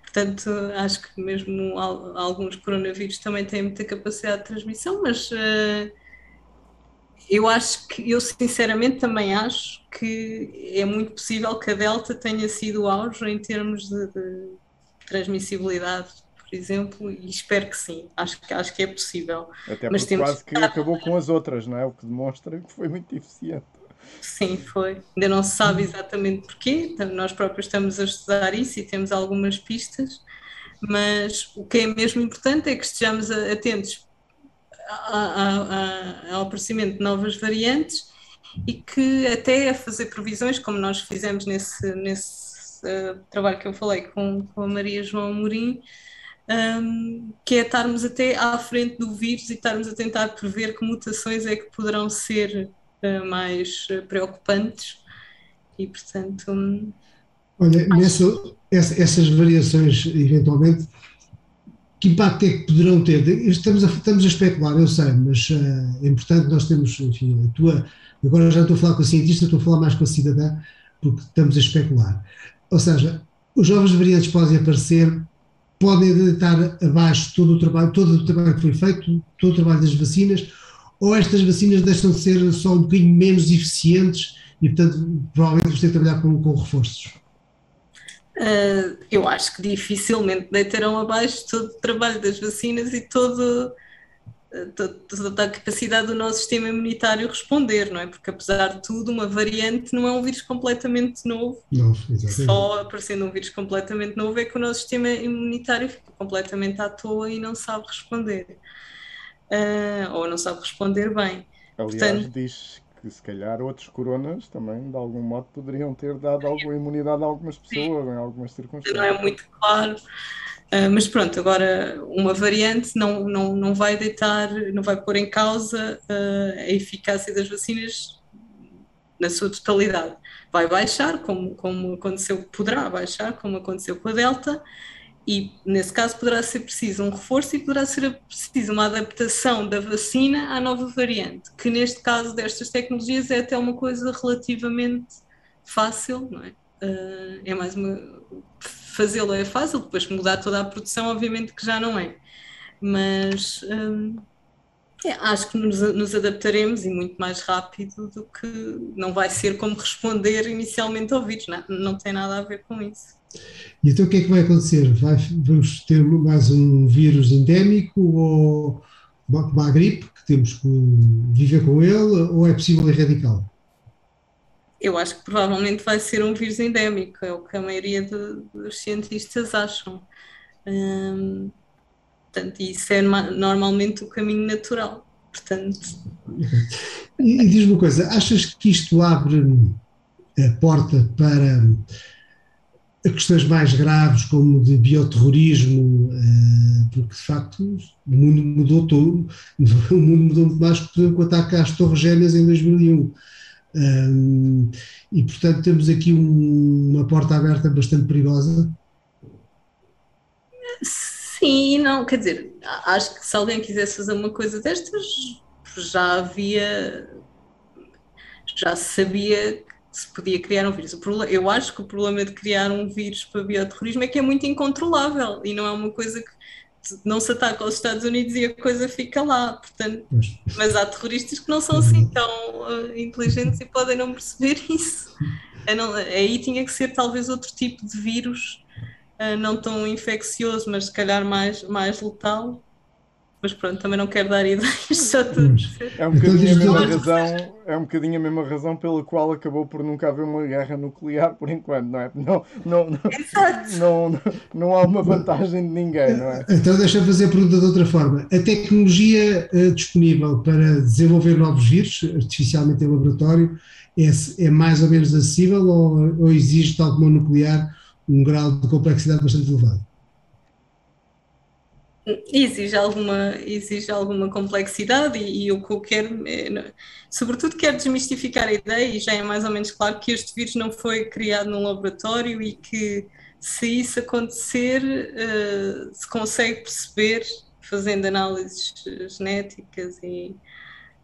portanto, acho que mesmo alguns coronavírus também têm muita capacidade de transmissão, mas eu acho que, eu sinceramente também acho que é muito possível que a Delta tenha sido o auge em termos de transmissibilidade, por exemplo, e espero que sim, acho que é possível. Até Mas porque temos quase que que estar, acabou com as outras, não é? O que demonstra que foi muito eficiente. sim, foi. Ainda não se sabe exatamente porquê, então nós próprios estamos a estudar isso e temos algumas pistas, mas o que é mesmo importante é que estejamos atentos ao aparecimento de novas variantes e que até a fazer previsões, como nós fizemos nesse trabalho que eu falei com a Maria João Amorim, que é estarmos até à frente do vírus e estarmos a tentar prever que mutações é que poderão ser mais preocupantes e, portanto, Olha, essas variações, eventualmente, que impacto é que poderão ter? Estamos a especular, eu sei, mas é importante nós temos, enfim, agora já não estou a falar com a cientista, estou a falar mais com a cidadã, porque estamos a especular. Ou seja, os novos variantes podem aparecer, podem deitar abaixo todo o trabalho que foi feito, todo o trabalho das vacinas, ou estas vacinas deixam de ser só um bocadinho menos eficientes e, portanto, provavelmente vamos ter que trabalhar com reforços. eu acho que dificilmente deitarão abaixo todo o trabalho das vacinas e toda a capacidade do nosso sistema imunitário responder, não é? Porque apesar de tudo, uma variante não é um vírus completamente novo. Não, exatamente. Só aparecendo um vírus completamente novo é que o nosso sistema imunitário fica completamente à toa e não sabe responder. Ou não sabe responder bem. Aliás, Portanto, diz que se calhar outros coronas também, de algum modo, poderiam ter dado alguma imunidade a algumas pessoas, em algumas não é circunstâncias. muito claro. Mas pronto, agora uma variante não vai deitar, não vai pôr em causa a eficácia das vacinas na sua totalidade. Vai baixar, como aconteceu, poderá baixar, como aconteceu com a Delta, e nesse caso poderá ser preciso um reforço e poderá ser preciso uma adaptação da vacina à nova variante, que neste caso destas tecnologias é até uma coisa relativamente fácil, não é? É mais uma. Fazê-lo é fácil, depois mudar toda a produção, obviamente que já não é. Mas acho que nos adaptaremos e muito mais rápido do que não vai ser como responder inicialmente ao vírus, não tem nada a ver com isso. E então o que é que vai acontecer? Vamos ter mais um vírus endémico ou uma gripe que temos que viver com ele ou é possível erradicá-lo? Eu acho que provavelmente vai ser um vírus endémico, é o que a maioria dos cientistas acham. Hum, Portanto, isso é normalmente o caminho natural. Portanto, Okay. E diz-me uma coisa, achas que isto abre a porta para questões mais graves, como de bioterrorismo, porque de facto o mundo mudou todo, o mundo mudou muito mais com o ataque às Torres Gêmeas em 2001. E portanto temos aqui uma porta aberta bastante perigosa. sim, não, quer dizer, acho que se alguém quisesse fazer uma coisa destas, já havia, já se sabia que se podia criar um vírus. Eu acho que o problema de criar um vírus para bioterrorismo é que é muito incontrolável e não é uma coisa que não se ataca aos Estados Unidos e a coisa fica lá, portanto, mas há terroristas que não são assim tão inteligentes e podem não perceber isso. Aí tinha que ser talvez outro tipo de vírus, não tão infeccioso, mas se calhar mais letal. mas pronto, também não quero dar ideias, só estou a Pois. dizer. É um Então bocadinho a diz-nos mesma lá. razão, é um bocadinho a mesma razão pela qual acabou por nunca haver uma guerra nuclear por enquanto, não é? Exato. Não há uma vantagem de ninguém, não é? Então deixa-me fazer a pergunta de outra forma. A tecnologia disponível para desenvolver novos vírus, artificialmente em laboratório, é mais ou menos acessível ou exige, tal como o nuclear, um grau de complexidade bastante elevado? Exige alguma complexidade e o que eu quero, sobretudo quero desmistificar a ideia e já é mais ou menos claro que este vírus não foi criado num laboratório e que se isso acontecer, se consegue perceber fazendo análises genéticas e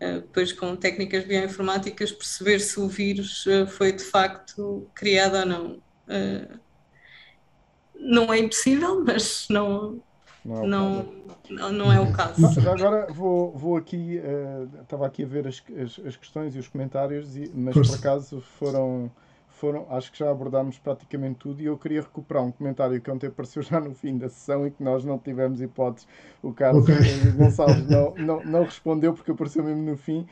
depois com técnicas bioinformáticas perceber se o vírus foi de facto criado ou não. Não é impossível, mas Não é o caso. não é o caso. Muito Já bem. agora vou aqui, estava aqui a ver as questões e os comentários, mas por Força. acaso acho que já abordámos praticamente tudo e eu queria recuperar um comentário que ontem apareceu já no fim da sessão e que nós não tivemos hipótese, o Carlos Ok. Gonçalves não respondeu porque apareceu mesmo no fim,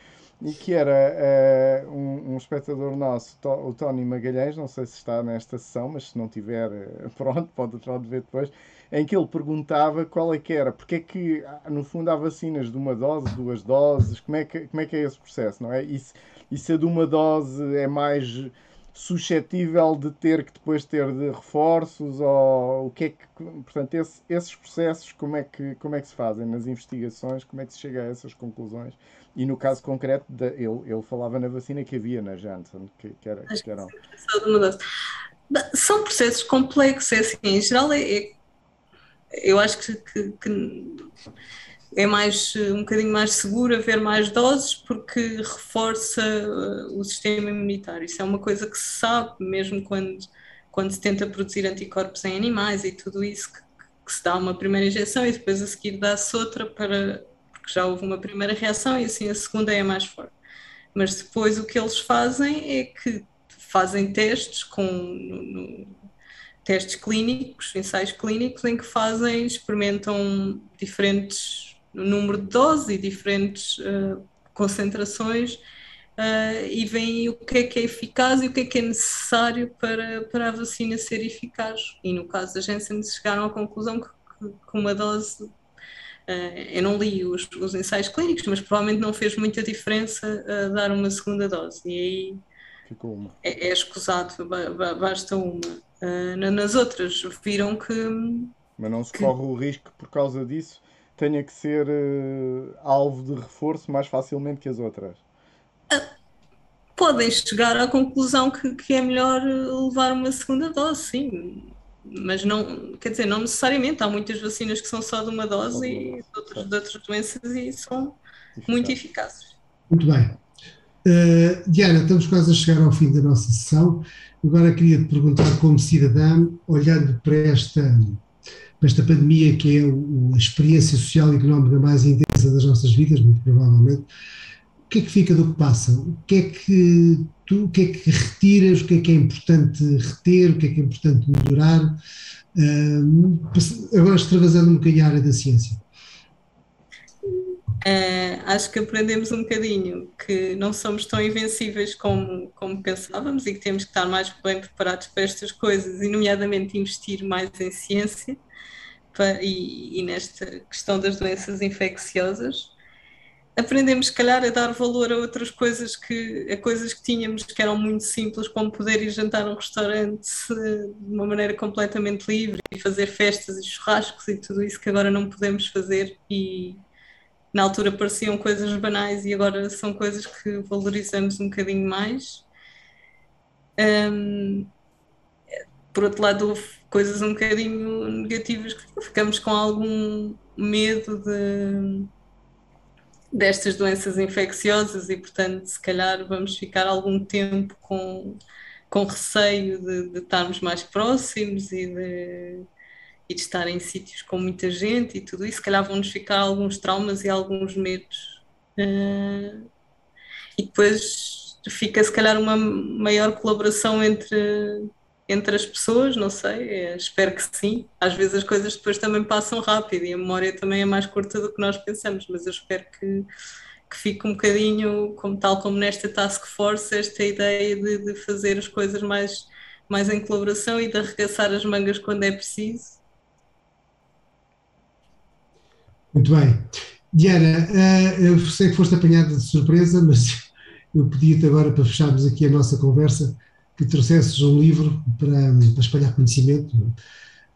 e que era um espectador nosso, o Tony Magalhães, não sei se está nesta sessão, mas se não tiver, pronto, pode ver depois, em que ele perguntava qual é que era, porque é que no fundo há vacinas de uma dose, duas doses, como é que é esse processo, não é? E se a de uma dose é mais suscetível de ter que depois ter de reforços, ou o que é que, portanto, esses processos, como é que se fazem nas investigações, como é que se chega a essas conclusões? E no caso concreto, ele falava na vacina que havia na Janssen, Acho que que eram. sempre só de mudança. São processos complexos, é assim, em geral eu acho que é mais, um bocadinho mais seguro haver mais doses porque reforça o sistema imunitário. Isso é uma coisa que se sabe, mesmo quando se tenta produzir anticorpos em animais e tudo isso, que se dá uma primeira injeção e depois a seguir dá-se outra porque já houve uma primeira reação e assim a segunda é mais forte. Mas depois o que eles fazem é que fazem testes testes clínicos, ensaios clínicos, em que experimentam diferentes número de doses e diferentes concentrações e veem o que é eficaz e o que é necessário para a vacina ser eficaz. E no caso da Janssen chegaram à conclusão que uma dose eu não li os ensaios clínicos, mas provavelmente não fez muita diferença dar uma segunda dose. E aí Ficou uma. é escusado, basta uma. Nas outras, viram Mas não se que corre o risco que por causa disso tenha que ser alvo de reforço mais facilmente que as outras. podem chegar à conclusão que é melhor levar uma segunda dose, sim. Mas não, quer dizer, não necessariamente. Há muitas vacinas que são só de uma Só dose de uma e dose. Certo. de outras doenças e são muito Eficaz. eficazes. Muito bem. Diana, estamos quase a chegar ao fim da nossa sessão. Agora queria te perguntar, como cidadã, olhando para esta pandemia, que é a experiência social e económica mais intensa das nossas vidas, muito provavelmente, o que é que fica do que passa? O que é que retiras? O que é importante reter? O que é importante melhorar? Agora extravasando um bocadinho a área da ciência. Acho que aprendemos um bocadinho que não somos tão invencíveis como pensávamos e que temos que estar mais bem preparados para estas coisas, e nomeadamente investir mais em ciência e nesta questão das doenças infecciosas. Aprendemos, se calhar, a dar valor a outras coisas a coisas que tínhamos que eram muito simples, como poder ir jantar a um restaurante de uma maneira completamente livre e fazer festas e churrascos e tudo isso que agora não podemos fazer e na altura pareciam coisas banais e agora são coisas que valorizamos um bocadinho mais. Um, por outro lado, houve coisas um bocadinho negativas que ficamos com algum medo destas doenças infecciosas e, portanto, se calhar vamos ficar algum tempo com receio de estarmos mais próximos e de estar em sítios com muita gente e tudo isso. Se calhar vão-nos ficar alguns traumas e alguns medos. E depois fica, se calhar, uma maior colaboração entre entre as pessoas, não sei, espero que sim. Às vezes as coisas depois também passam rápido e a memória também é mais curta do que nós pensamos, mas eu espero que fique um bocadinho, tal como nesta task force, esta ideia de fazer as coisas mais em colaboração e de arregaçar as mangas quando é preciso. Muito bem. Diana, eu sei que foste apanhada de surpresa, mas eu pedi-te agora para fecharmos aqui a nossa conversa que trouxesses um livro para espalhar conhecimento,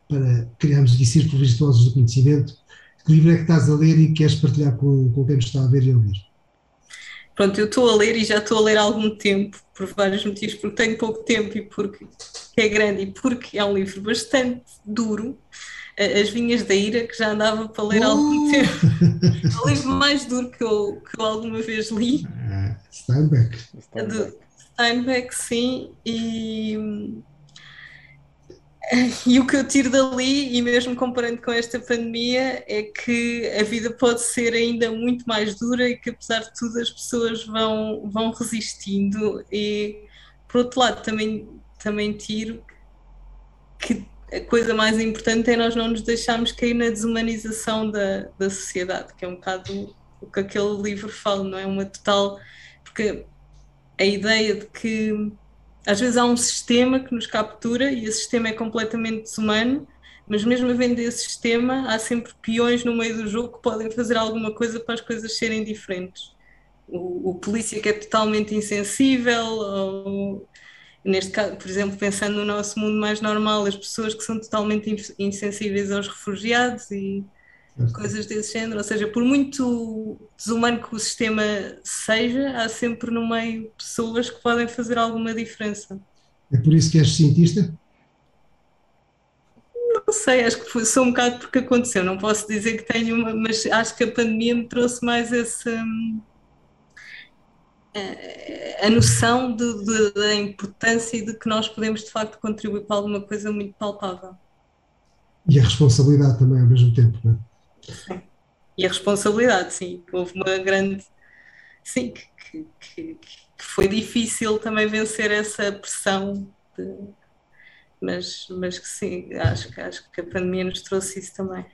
para criarmos aqui círculos virtuosos do conhecimento. Que livro é que estás a ler e queres partilhar com quem nos está a ver e a ouvir? Pronto, eu estou a ler e já estou a ler há algum tempo, por vários motivos, porque tenho pouco tempo e porque é grande e porque é um livro bastante duro. As Vinhas da Ira, que já andava para ler há algum tempo. É o livro mais duro que eu alguma vez li. Steinbeck. Do Steinbeck, sim. E o que eu tiro dali, e mesmo comparando com esta pandemia, é que a vida pode ser ainda muito mais dura e que, apesar de tudo, as pessoas vão resistindo. E, por outro lado, também tiro que a coisa mais importante é nós não nos deixarmos cair na desumanização da sociedade, que é um bocado o que aquele livro fala, não é? Uma total. Porque a ideia de que às vezes há um sistema que nos captura e esse sistema é completamente desumano, mas mesmo havendo esse sistema, há sempre peões no meio do jogo que podem fazer alguma coisa para as coisas serem diferentes. O polícia que é totalmente insensível, ou, neste caso, por exemplo, pensando no nosso mundo mais normal, as pessoas que são totalmente insensíveis aos refugiados e coisas desse género, ou seja, por muito desumano que o sistema seja, há sempre no meio pessoas que podem fazer alguma diferença. É por isso que és cientista? Não sei, acho que sou um bocado porque aconteceu, não posso dizer que tenho uma, mas acho que a pandemia me trouxe mais a noção da importância e de que nós podemos de facto contribuir para alguma coisa muito palpável. E a responsabilidade também ao mesmo tempo, não é? Sim. E a responsabilidade, sim, houve uma grande. Sim, que foi difícil também vencer essa pressão, mas que sim, acho que a pandemia nos trouxe isso também.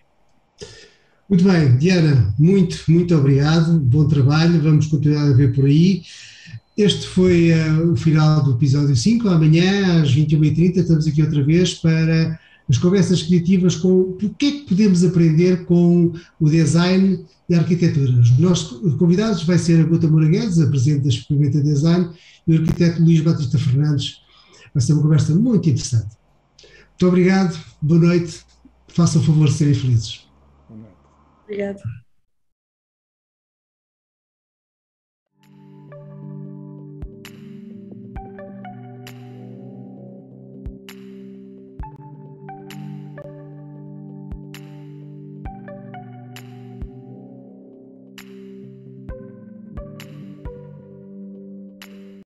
Muito bem, Diana, muito obrigado, bom trabalho, vamos continuar a ver por aí. Este foi o final do episódio 5. Amanhã, às 21h30, estamos aqui outra vez para as conversas criativas com o que é que podemos aprender com o design e a arquitetura. Os nossos convidados vai ser a Guta Moura Guedes, a presidente da Experimenta Design, e o arquiteto Luís Batista Fernandes. Vai ser uma conversa muito interessante. Muito obrigado, boa noite, façam o favor de serem felizes. Obrigada.